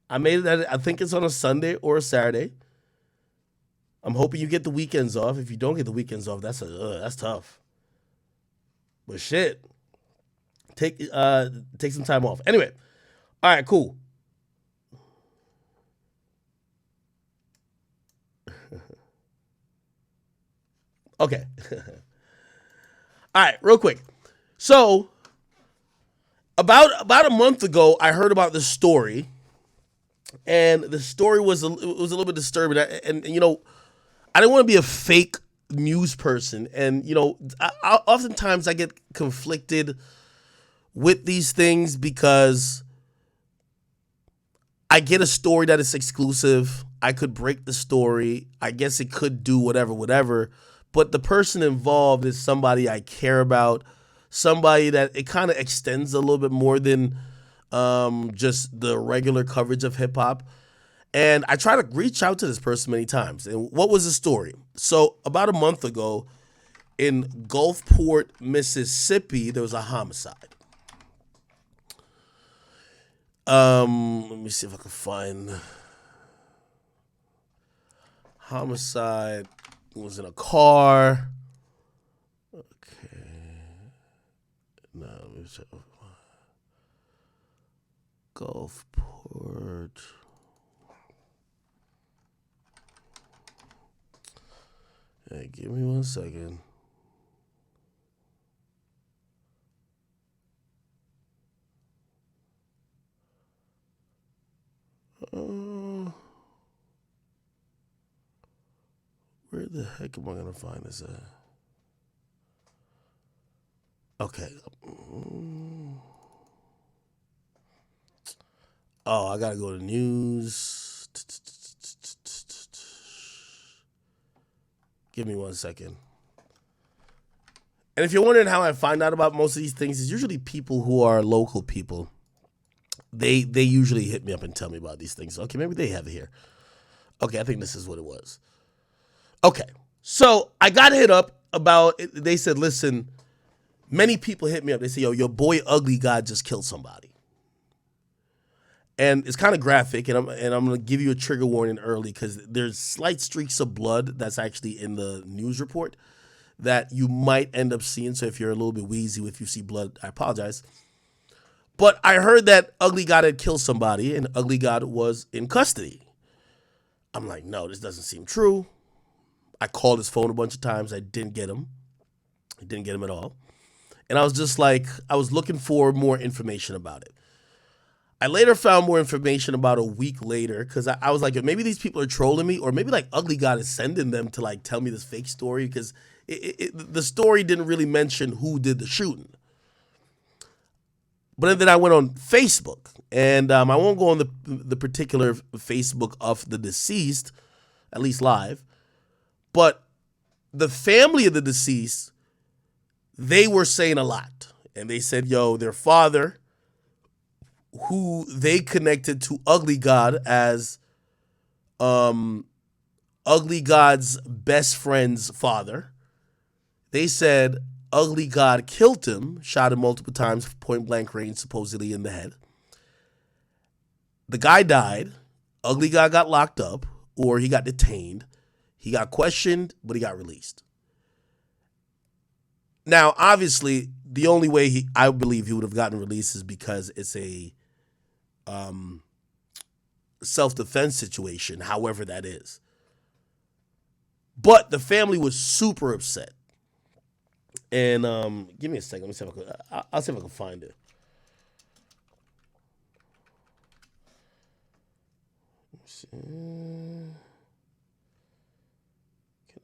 I made it. I think it's on a Sunday or a Saturday. I'm hoping you get the weekends off. If you don't get the weekends off, that's tough. But shit, take some time off. Anyway, all right, cool. Okay, all right, real quick. So about a month ago, I heard about this story, and the story was a little bit disturbing. And I didn't want to be a fake news person, and oftentimes I get conflicted with these things because I get a story that is exclusive. I could break the story. I guess it could do whatever. But the person involved is somebody I care about, somebody that it kind of extends a little bit more than just the regular coverage of hip hop. And I try to reach out to this person many times. And what was the story? So about a month ago in Gulfport, Mississippi, there was a homicide. Let me see if I can find homicide. It was in a car. Okay. No, let me check. Gulfport. Hey, give me 1 second. Where the heck am I gonna find this at? Okay. Oh, I gotta go to news. Give me 1 second. And if you're wondering how I find out about most of these things, it's usually people who are local people. They usually hit me up and tell me about these things. Okay, maybe they have it here. Okay, I think this is what it was. Okay, so I got hit up about it. They said, listen, many people hit me up. They say, yo, your boy Ugly God just killed somebody. And it's kind of graphic, and I'm going to give you a trigger warning early because there's slight streaks of blood that's actually in the news report that you might end up seeing. So if you're a little bit wheezy if you see blood, I apologize. But I heard that Ugly God had killed somebody and Ugly God was in custody. I'm like, no, this doesn't seem true. I called his phone a bunch of times. I didn't get him. I didn't get him at all. And I was just like, I was looking for more information about it. I later found more information about a week later because I was like, maybe these people are trolling me, or maybe like Ugly God is sending them to like tell me this fake story because the story didn't really mention who did the shooting. But then I went on Facebook, and I won't go on the particular Facebook of the deceased, at least live, but the family of the deceased, they were saying a lot. And they said, yo, their father, who they connected to Ugly God as Ugly God's best friend's father, they said Ugly God killed him, shot him multiple times, point blank range, supposedly in the head. The guy died. Ugly God got locked up, or he got detained. He got questioned, but he got released. Now, obviously, the only way I believe he would have gotten released is because it's a self-defense situation, however that is. But the family was super upset. And give me a second. Let me see if I'll see if I can find it. Can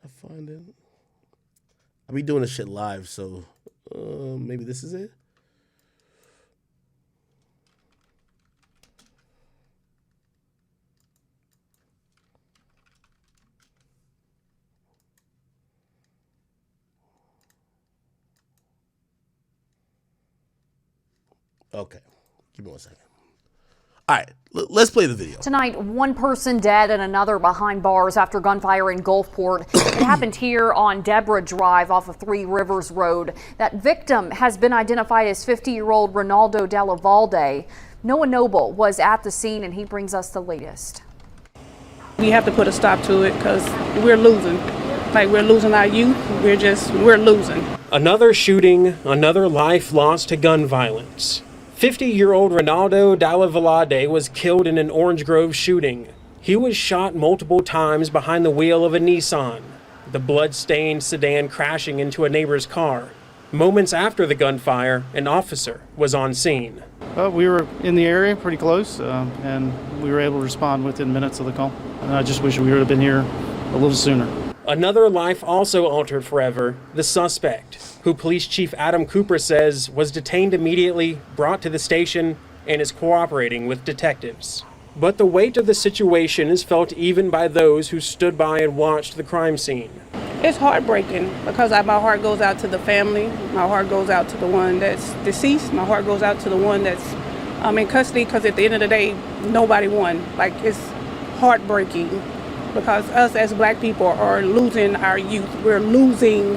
I find it? I'll be doing this shit live, so maybe this is it. Okay, give me 1 second. All right, let's play the video. Tonight, one person dead and another behind bars after gunfire in Gulfport. It happened here on Deborah Drive off of Three Rivers Road. That victim has been identified as 50-year-old Ronaldo Della Valde. Noah Noble was at the scene and he brings us the latest. We have to put a stop to it because we're losing. Like, we're losing our youth. We're losing. Another shooting, another life lost to gun violence. 50-year-old Ronaldo Dallavalade was killed in an Orange Grove shooting. He was shot multiple times behind the wheel of a Nissan, the blood-stained sedan crashing into a neighbor's car. Moments after the gunfire, an officer was on scene. We were in the area pretty close, and we were able to respond within minutes of the call. And I just wish we would have been here a little sooner. Another life also altered forever, the suspect, who Police Chief Adam Cooper says was detained immediately, brought to the station, and is cooperating with detectives. But the weight of the situation is felt even by those who stood by and watched the crime scene. It's heartbreaking because my heart goes out to the family. My heart goes out to the one that's deceased. My heart goes out to the one that's in custody, because at the end of the day, nobody won. Like, it's heartbreaking because us as black people are losing our youth. We're losing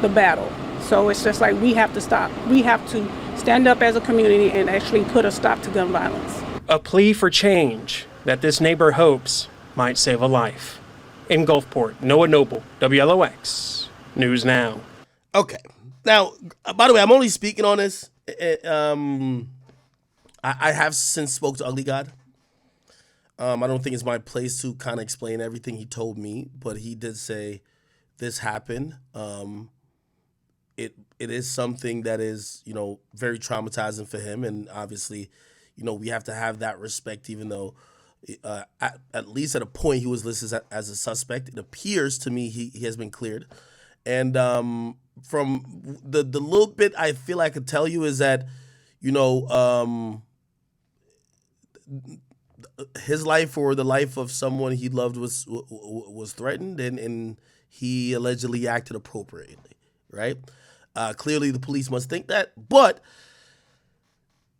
the battle. So it's just like we have to stop. We have to stand up as a community and actually put a stop to gun violence. A plea for change that this neighbor hopes might save a life. In Gulfport, Noah Noble, WLOX, News Now. Okay. Now, by the way, I'm only speaking on this. I have since spoke to Ugly God. I don't think it's my place to kind of explain everything he told me, but he did say this happened. It is something that is, very traumatizing for him, and obviously, we have to have that respect, even though at least at a point he was listed as a suspect. It appears to me he has been cleared, and from the little bit I feel I could tell you is that, his life or the life of someone he loved was threatened, and he allegedly acted appropriately, right? Clearly the police must think that, but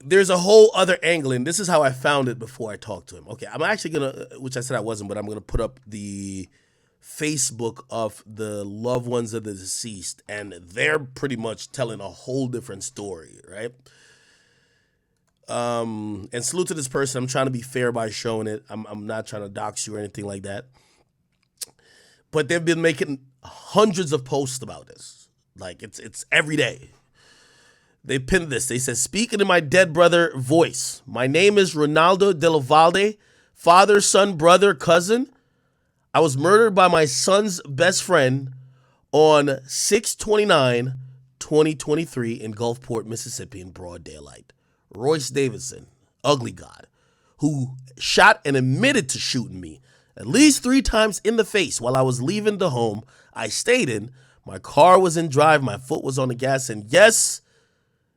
there's a whole other angle, and this is how I found it before I talked to him. Okay, I'm actually which I said I wasn't, but I'm gonna put up the Facebook of the loved ones of the deceased, and they're pretty much telling a whole different story, right? And salute to this person. I'm trying to be fair by showing it. I'm not trying to dox you or anything like that. But they've been making hundreds of posts about this. Like, it's every day. They pinned this. They said, speaking in my dead brother voice, my name is Ronaldo Dallavalade, father, son, brother, cousin. I was murdered by my son's best friend on 6/29/2023 in Gulfport, Mississippi in broad daylight. Royce Davidson, Ugly God, who shot and admitted to shooting me at least 3 times in the face while I was leaving the home I stayed in. My car was in drive, my foot was on the gas, and yes,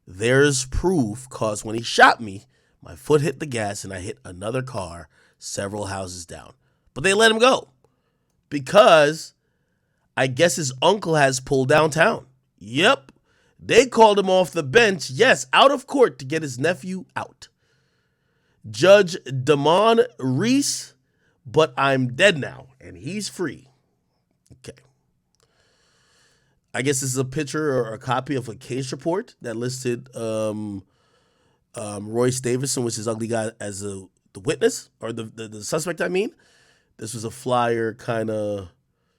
there's proof, cause when he shot me, my foot hit the gas and I hit another car several houses down. But they let him go because I guess his uncle has pulled downtown. Yep. They called him off the bench, yes, out of court to get his nephew out. Judge Damon Reese, but I'm dead now, and he's free. Okay. I guess this is a picture or a copy of a case report that listed Royce Davidson, which is Ugly Guy, as the witness, or the suspect, I mean. This was a flyer kind of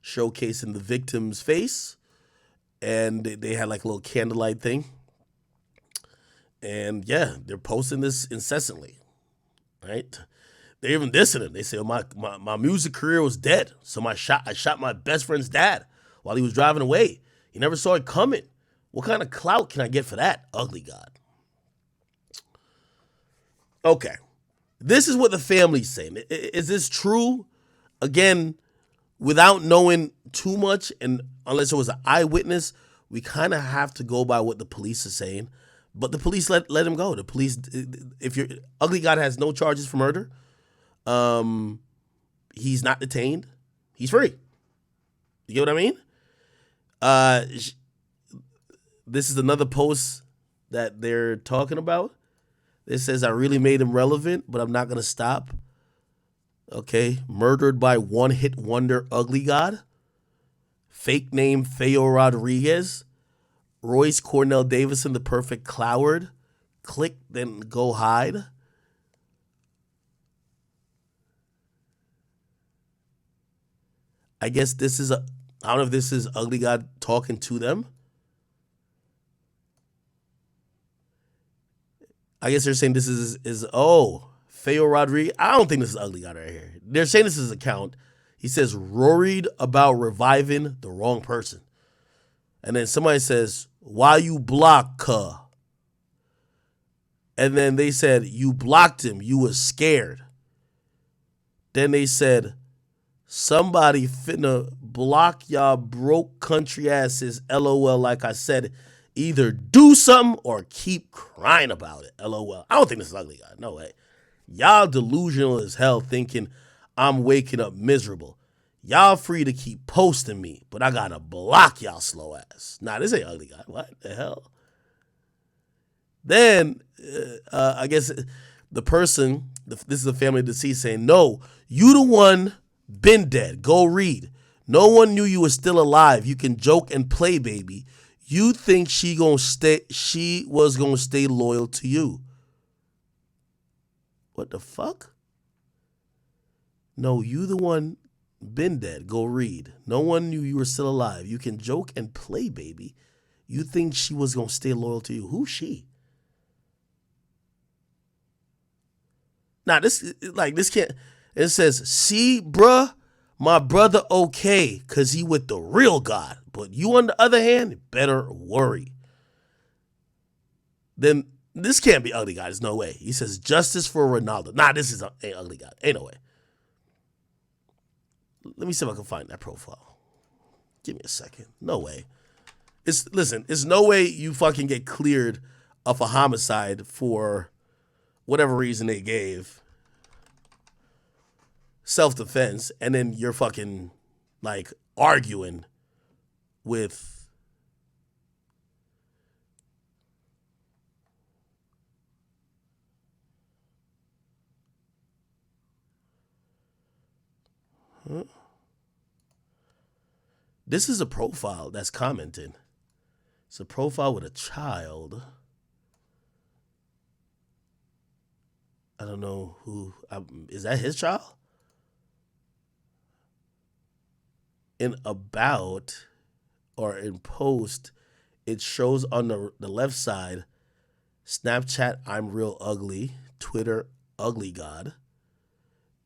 showcasing the victim's face. And they had like a little candlelight thing. And yeah, they're posting this incessantly, right? They're even dissing him. They say, oh, my music career was dead. So I shot my best friend's dad while he was driving away. He never saw it coming. What kind of clout can I get for that? Ugly God. Okay. This is what the family's saying. Is this true? Again, without knowing too much, and unless it was an eyewitness, we kind of have to go by what the police are saying. But the police let him go. The police, if you're Ugly God, has no charges for murder. He's not detained. He's free. You get what I mean? This is another post that they're talking about. It says, I really made him relevant, but I'm not gonna stop. Okay, murdered by one-hit wonder Ugly God. Fake name Feo Rodriguez. Royce Cornell Davison, the perfect cloward. Click, then go hide. I guess this is I don't know if this is Ugly God talking to them. I guess they're saying this is Feo Rodriguez. I don't think this is Ugly God right here. They're saying this is his account. He says, worried about reviving the wrong person. And then somebody says, why you block her? And then they said, you blocked him. You was scared. Then they said, somebody finna block y'all broke country asses. LOL. Like I said, either do something or keep crying about it. LOL. I don't think this is Ugly God. No way. Y'all delusional as hell thinking I'm waking up miserable. Y'all free to keep posting me, but I gotta block y'all slow ass. Nah, this ain't Ugly God. What the hell? Then, I guess the person, this is the family of deceased saying, no, you the one been dead. Go read. No one knew you were still alive. You can joke and play, baby. You think she was gonna stay loyal to you. What the fuck? No, you the one been dead. Go read. No one knew you were still alive. You can joke and play, baby. You think she was gonna stay loyal to you. Who's she? Nah, this can't. It says, see, bruh, my brother okay, cause he with the real God. But you, on the other hand, better worry. Then this can't be Ugly God. There's no way. He says, justice for Ronaldo. Nah, this is ain't Ugly God. Ain't no way. Let me see if I can find that profile. Give me a second. No way. It's no way you fucking get cleared of a homicide for whatever reason they gave. Self-defense, and then you're fucking like arguing with This is a profile that's commenting. It's a profile with a child. I don't know who. Is that his child? In about or in post, it shows on the left side, Snapchat, I'm real ugly. Twitter, Ugly God.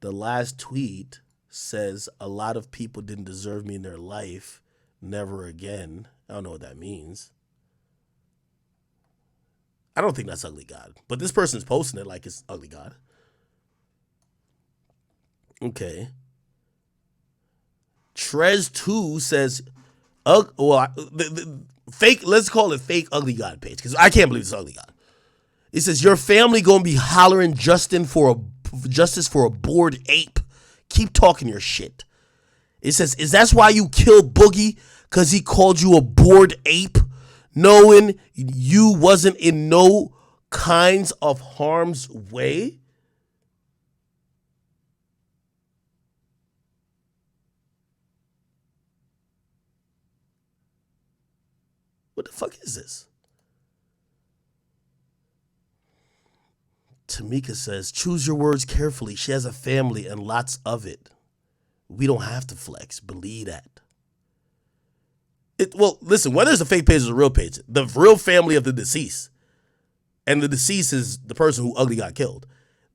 The last tweet says a lot of people didn't deserve me in their life. Never again. I don't know what that means. I don't think that's Ugly God. But this person's posting it like it's Ugly God. Okay. Trez2 says, fake, let's call it fake Ugly God page, because I can't believe it's Ugly God. It says, your family gonna be hollering justice for a bored ape. Keep talking your shit. It says, is that why you killed Boogie? Because he called you a bored ape? Knowing you wasn't in no kinds of harm's way? What the fuck is this? Tamika says, choose your words carefully. She has a family and lots of it. We don't have to flex. Believe that. Well, listen, whether it's a fake page or a real page, the real family of the deceased, and the deceased is the person who Ugly got killed.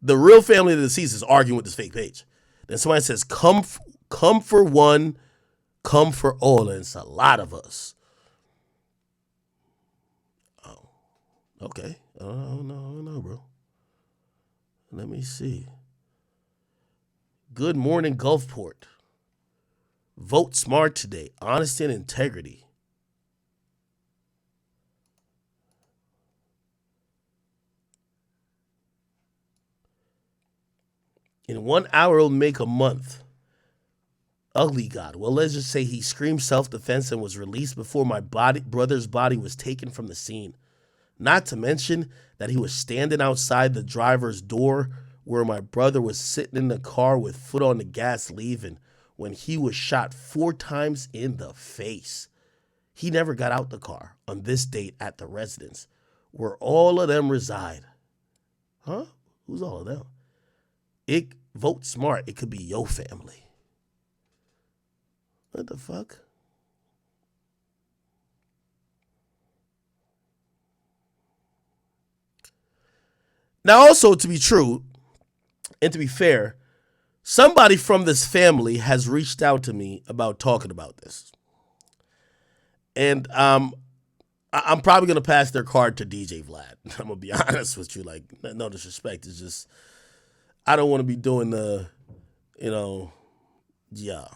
The real family of the deceased is arguing with this fake page. Then somebody says, come for one, come for all, and it's a lot of us. Oh, okay. Oh, no, bro. Let me see. Good morning, Gulfport. Vote smart today. Honesty and integrity. In 1 hour, it'll make a month. Ugly God. Well, let's just say he screamed self-defense and was released before my brother's body was taken from the scene. Not to mention that he was standing outside the driver's door where my brother was sitting in the car with foot on the gas leaving when he was shot 4 times in the face. He never got out the car on this date at the residence where all of them reside. Huh? Who's all of them? Vote smart. It could be your family. What the fuck? Now, also to be true and to be fair, somebody from this family has reached out to me about talking about this. And I'm probably gonna pass their card to DJ Vlad. I'm gonna be honest with you, like no disrespect. It's just I don't want to be doing the, yeah.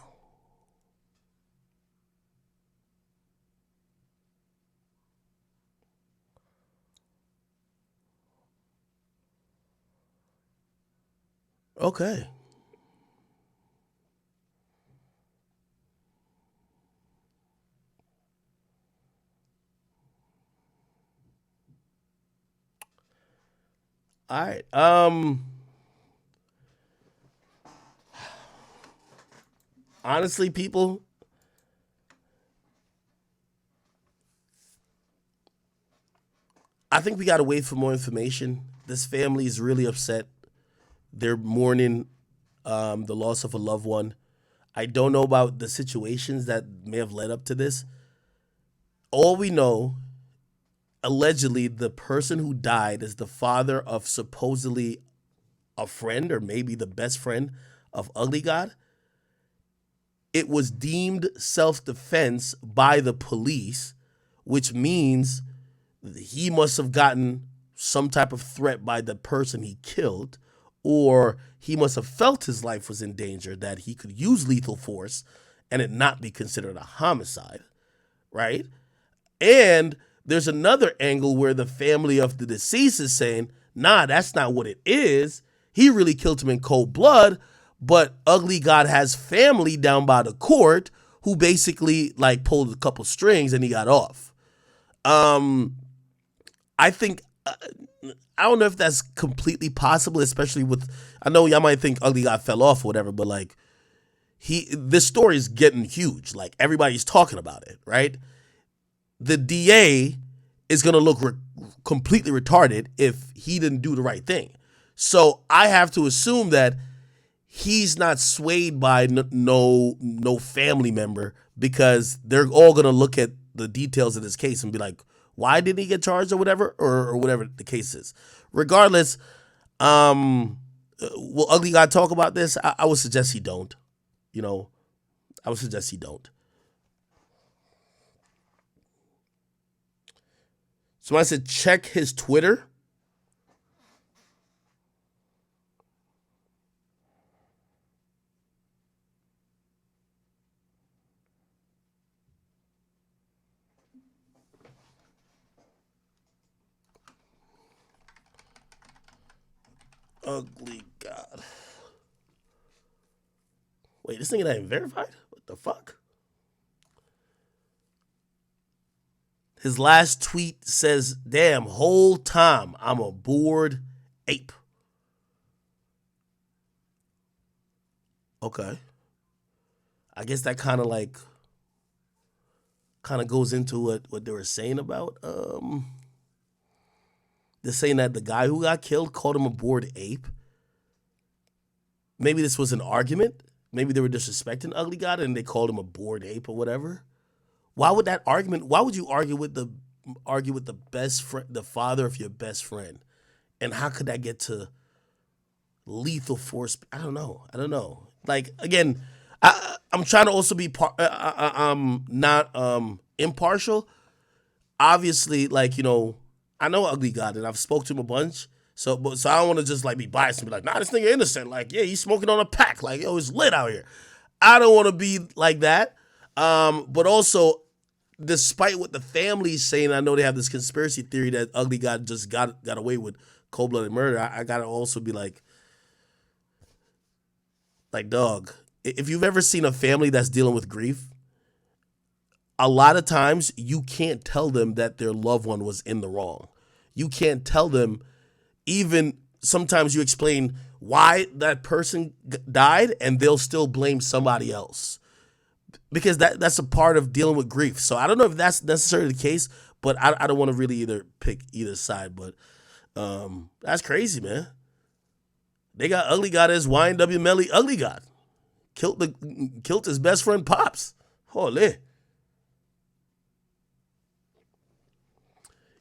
Okay. All right. Honestly, people, I think we got to wait for more information. This family is really upset. They're mourning the loss of a loved one. I don't know about the situations that may have led up to this. All we know, allegedly, the person who died is the father of supposedly a friend or maybe the best friend of Ugly God. It was deemed self-defense by the police, which means he must have gotten some type of threat by the person he killed, or he must have felt his life was in danger, that he could use lethal force and it not be considered a homicide, right? And there's another angle where the family of the deceased is saying, nah, that's not what it is. He really killed him in cold blood, but Ugly God has family down by the court who basically like pulled a couple strings and he got off. I think I don't know if that's completely possible, especially with, I know y'all might think Ugly God fell off or whatever, but like this story is getting huge. Like everybody's talking about it, right? The DA is going to look completely retarded if he didn't do the right thing. So I have to assume that he's not swayed by no family member, because they're all going to look at the details of this case and be like, why didn't he get charged or whatever, or whatever the case is. Regardless, will Ugly God talk about this? I would suggest he don't. I would suggest he don't. So I said check his Twitter. Ugly God. Wait, this nigga not even verified? What the fuck? His last tweet says, damn, whole time I'm a bored ape. Okay. I guess that kind of goes into what they were saying about they're saying that the guy who got killed called him a bored ape. Maybe this was an argument. Maybe they were disrespecting Ugly God and they called him a bored ape or whatever. Why would you argue with the best friend, the father of your best friend? And how could that get to lethal force? I don't know. Like, again, I'm trying to also be not impartial. Obviously, like, I know Ugly God and I've spoke to him a bunch. So I don't want to just like be biased and be like, nah, this nigga innocent. Like, yeah, he's smoking on a pack. Like, yo, it's lit out here. I don't want to be like that. But also, despite what the family's saying, I know they have this conspiracy theory that Ugly God just got away with cold-blooded murder. I gotta also be like, dog, if you've ever seen a family that's dealing with grief, a lot of times you can't tell them that their loved one was in the wrong. You can't tell them, even sometimes you explain why that person died and they'll still blame somebody else. Because that's a part of dealing with grief. So I don't know if that's necessarily the case, but I don't want to really either pick either side. But that's crazy, man. They got Ugly God as YNW Melly Ugly God. Killed his best friend Pops. Holy.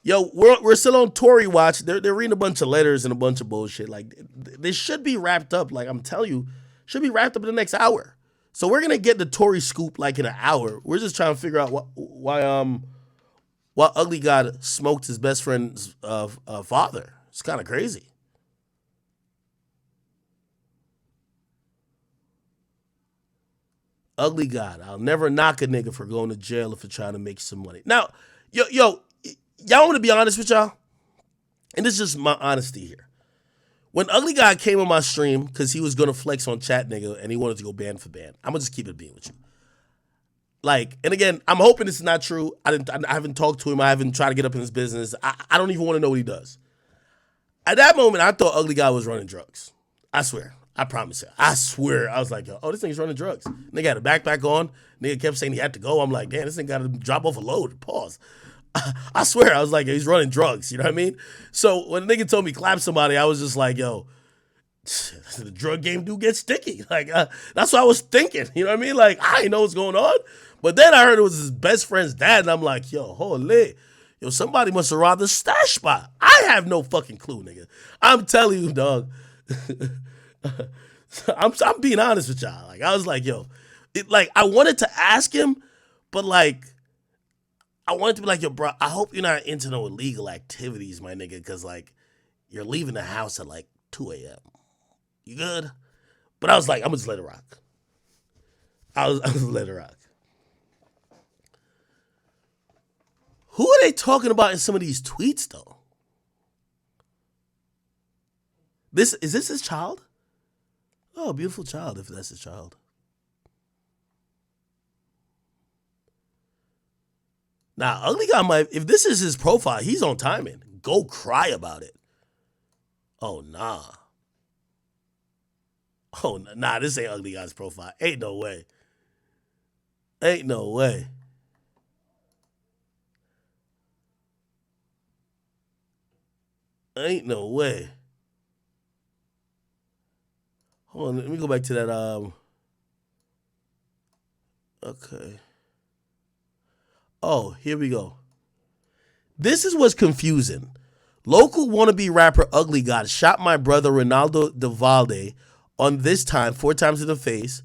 Yo, we're still on Tory watch. They're reading a bunch of letters and a bunch of bullshit. Like, this should be wrapped up. Like, I'm telling you, should be wrapped up in the next hour. So we're gonna get the Tory scoop like in an hour. We're just trying to figure out why Ugly God smoked his best friend's father. It's kind of crazy. Ugly God, I'll never knock a nigga for going to jail if you're trying to make some money. Now, y'all want to be honest with y'all? And this is just my honesty here. When Ugly God came on my stream because he was going to flex on Chat Nigga and he wanted to go band for band, I'm going to just keep it being with you. Like, and again, I'm hoping this is not true. I haven't talked to him. I haven't tried to get up in his business. I don't even want to know what he does. At that moment, I thought Ugly God was running drugs. I swear. I promise you. I swear. I was like, oh, this thing's running drugs. Nigga had a backpack on. Nigga kept saying he had to go. I'm like, damn, this thing got to drop off a load. Pause. I swear. I was like, he's running drugs. You know what I mean? So when the nigga told me clap somebody, I was just like, yo, the drug game do get sticky. Like, that's what I was thinking. You know what I mean? Like, I didn't know what's going on. But then I heard it was his best friend's dad. And I'm like, yo, holy. Yo, somebody must have robbed the stash spot. I have no fucking clue, nigga. I'm telling you, dog. I'm being honest with y'all. Like, I was like, yo, I wanted to ask him, but like, I wanted to be like, yo, bro, I hope you're not into no illegal activities, my nigga, because like, you're leaving the house at like 2 a.m. You good? But I was like, I'm gonna just let it rock. I was let it rock. Who are they talking about in some of these tweets, though? Is this his child? Oh, beautiful child, if that's his child. Now, Ugly God might, if this is his profile, he's on timing. Go cry about it. Oh, nah. Oh, nah, this ain't Ugly God's profile. Ain't no way. Ain't no way. Ain't no way. Hold on, let me go back to that. Okay. Oh, here we go. This is what's confusing. Local wannabe rapper Ugly God shot my brother Ronaldo Devalde on this time 4 times in the face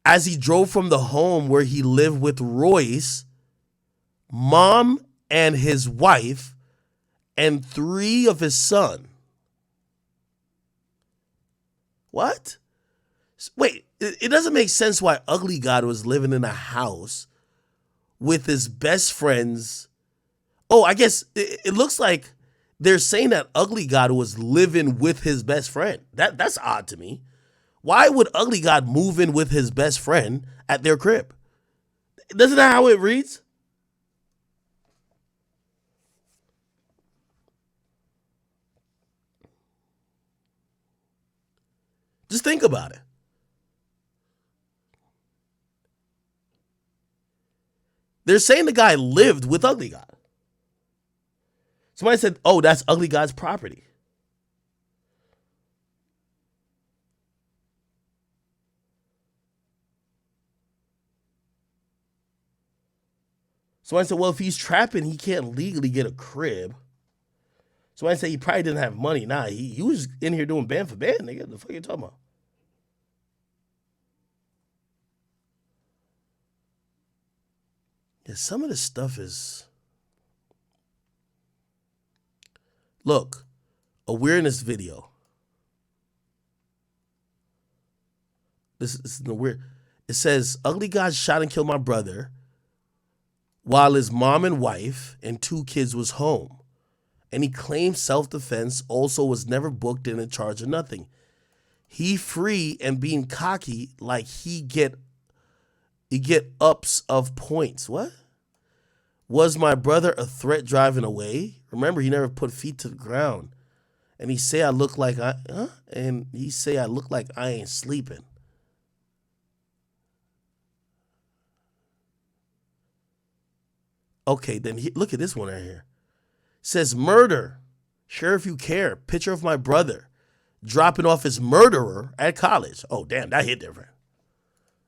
as he drove from the home where he lived with Royce, mom and his wife, and 3 of his son. What? Wait, it doesn't make sense why Ugly God was living in a house with his best friends. Oh, I guess it looks like they're saying that Ugly God was living with his best friend. That's odd to me. Why would Ugly God move in with his best friend at their crib? Isn't that how it reads? Just think about it. They're saying the guy lived with Ugly God. Somebody said, oh, that's Ugly God's property. Somebody said, well, if he's trapping, he can't legally get a crib. Somebody said he probably didn't have money. Nah, he was in here doing band for band, nigga. What the fuck are you talking about? Yeah, some of this stuff is... Look, awareness video. This is the weird. It says, Ugly God shot and killed my brother while his mom and wife and 2 kids was home. And he claimed self-defense, also was never booked in a charge of nothing. He free and being cocky like he get ups of points. What? Was my brother a threat driving away? Remember, he never put feet to the ground. And he say I look like I ain't sleeping. Okay, then look at this one right here. It says murder. Sure if you care. Picture of my brother dropping off his murderer at college. Oh, damn, that hit different.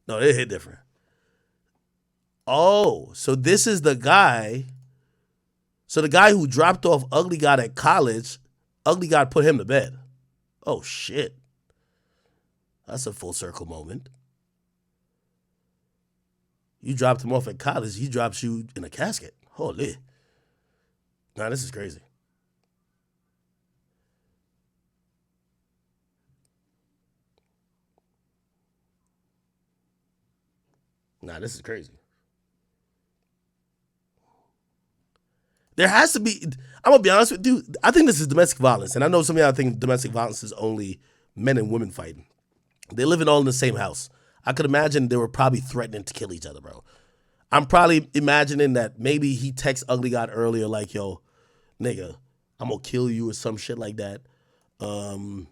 No, it hit different. Oh, so this is the guy. So the guy who dropped off Ugly God at college, Ugly God put him to bed. Oh shit. That's a full circle moment. You dropped him off at college, he drops you in a casket. Holy. Nah, this is crazy. Nah, this is crazy. There has to be, I'm gonna be honest with you, I think this is domestic violence. And I know some of y'all think domestic violence is only men and women fighting. They live all in the same house. I could imagine they were probably threatening to kill each other, bro. I'm probably imagining that maybe he texted Ugly God earlier like, yo, nigga, I'm gonna kill you or some shit like that. Oh,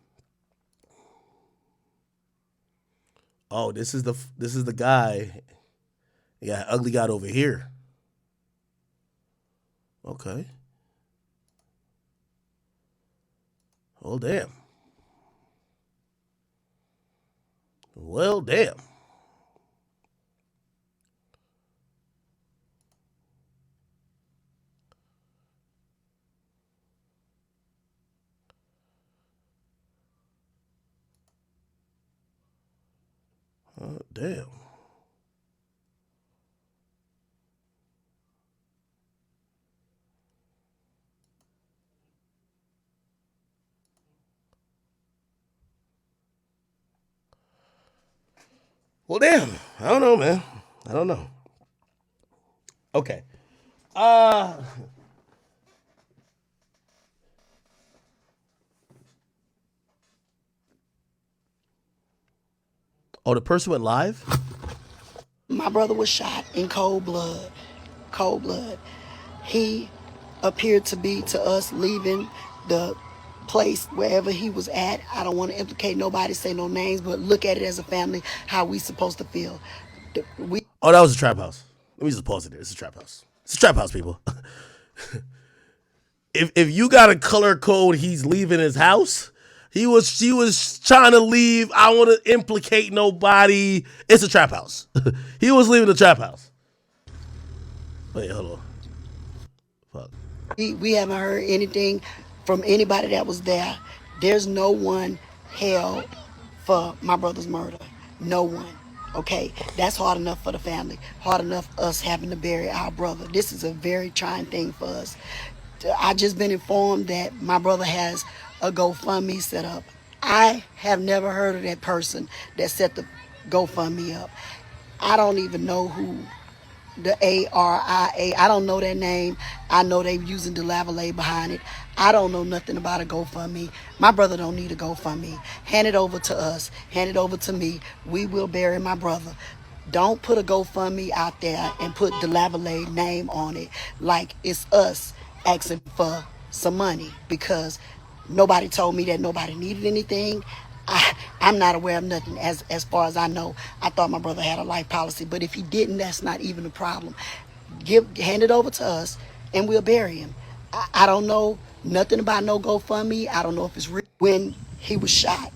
this is the guy. Yeah, Ugly God over here. Okay. Oh, damn. Well, damn. Damn. Well, damn. I don't know, man. I don't know. Okay. Oh, the person went live? My brother was shot in cold blood. Cold blood. He appeared to be to us leaving the place wherever he was at. I don't want to implicate nobody, say no names, but look at it as a family, how we supposed to feel. Oh, that was a trap house. Let me just pause it there. It's a trap house. It's a trap house, people. if you got a color code, he's leaving his house. She was trying to leave. I don't want to implicate nobody. It's a trap house. He was leaving the trap house. Wait, hold on. Fuck. We haven't heard anything from anybody that was there. There's no one held for my brother's murder. No one. Okay, that's hard enough for the family. Hard enough us having to bury our brother. This is a very trying thing for us. I just been informed that my brother has a GoFundMe set up. I have never heard of that person that set the GoFundMe up. I don't even know who the ARIA. I don't know that name. I know they using the Lavallee behind it. I don't know nothing about a GoFundMe. My brother don't need a GoFundMe. Hand it over to us. Hand it over to me. We will bury my brother. Don't put a GoFundMe out there and put the Lavallee name on it like it's us asking for some money, because nobody told me that nobody needed anything. I'm not aware of nothing as far as I know. I thought my brother had a life policy, but if he didn't, that's not even a problem. Hand it over to us and we'll bury him. I don't know nothing about no GoFundMe. I don't know if it's real. When he was shot,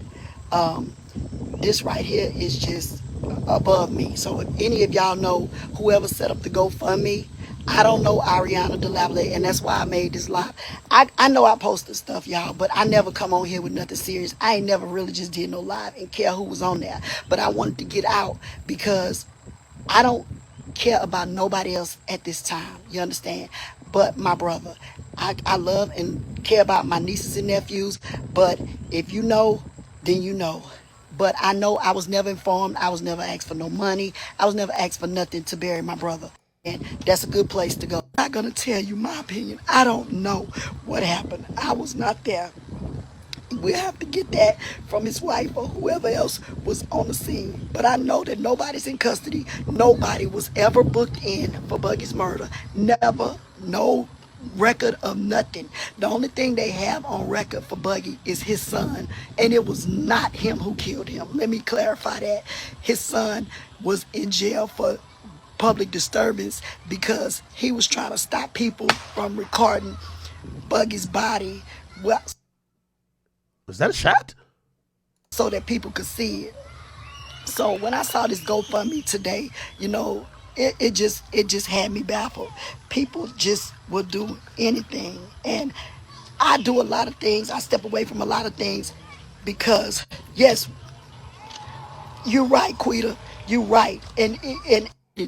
this right here is just above me. So if any of y'all know whoever set up the GoFundMe, I don't know Ariana DeLavelle, and that's why I made this live. I know I posted stuff, y'all, but I never come on here with nothing serious. I ain't never really just did no live and care who was on there. But I wanted to get out because I don't care about nobody else at this time. You understand? But my brother. I love and care about my nieces and nephews. But if you know, then you know. But I know I was never informed. I was never asked for no money. I was never asked for nothing to bury my brother. And that's a good place to go. I'm not going to tell you my opinion. I don't know what happened. I was not there. We have to get that from his wife or whoever else was on the scene. But I know that nobody's in custody. Nobody was ever booked in for Buggy's murder. Never. No record of nothing. The only thing they have on record for Buggy is his son. And it was not him who killed him. Let me clarify that. His son was in jail for public disturbance because he was trying to stop people from recording Buggy's body. Well, Was that a shot? so that people could see it. So when I saw this GoFundMe today, you know, it just had me baffled. People just will do anything, and I do a lot of things. I step away from a lot of things because, yes, you're right, Quita. You're right, and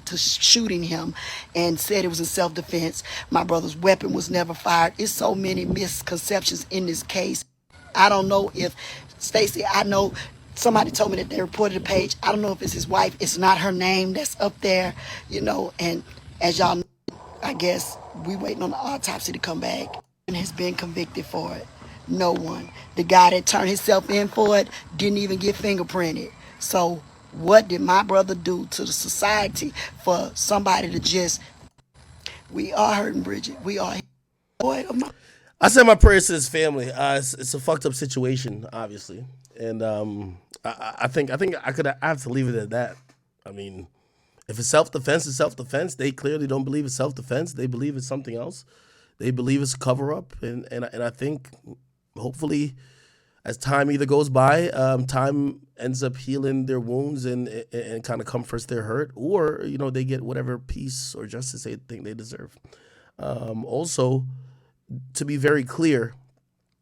to shooting him and said it was in self-defense. My brother's weapon was never fired. It's so many misconceptions in this case. I don't know if Stacy, I know somebody told me that they reported the page. I don't know if it's his wife. It's not her name that's up there, and as y'all know, I guess we waiting on the autopsy to come back and has been convicted for it. No one. The guy that turned himself in for it didn't even get fingerprinted. So what did my brother do to the society for somebody to just, we are hurting, Bridget. We are. Boy, I send my prayers to his family. It's a fucked up situation, obviously, and I think I have to leave it at that. I mean, if it's self-defense, it's self-defense. They clearly don't believe it's self-defense. They believe it's something else. They believe it's a cover-up, and I think hopefully, as time either goes by, time ends up healing their wounds and kind of comforts their hurt, or they get whatever peace or justice they think they deserve. Also, to be very clear,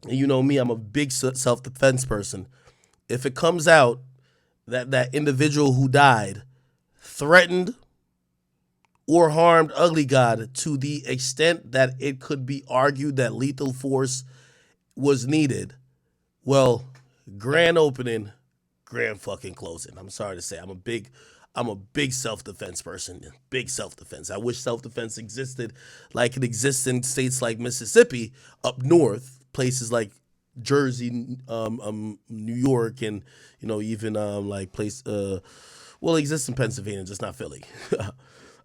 and you know me, I'm a big self-defense person. If it comes out that that individual who died threatened or harmed Ugly God to the extent that it could be argued that lethal force was needed, well, grand opening, grand fucking closing. I'm sorry to say, I'm a big self-defense person. Big self-defense. I wish self-defense existed like it exists in states like Mississippi up north, places like Jersey, New York, and even like it exists in Pennsylvania, just not Philly.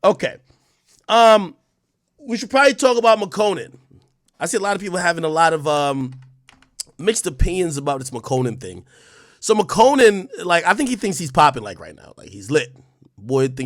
Okay. We should probably talk about McConan. I see a lot of people having a lot of mixed opinions about this McConan thing. So McConan, I think he thinks he's popping right now. He's lit. Boy, think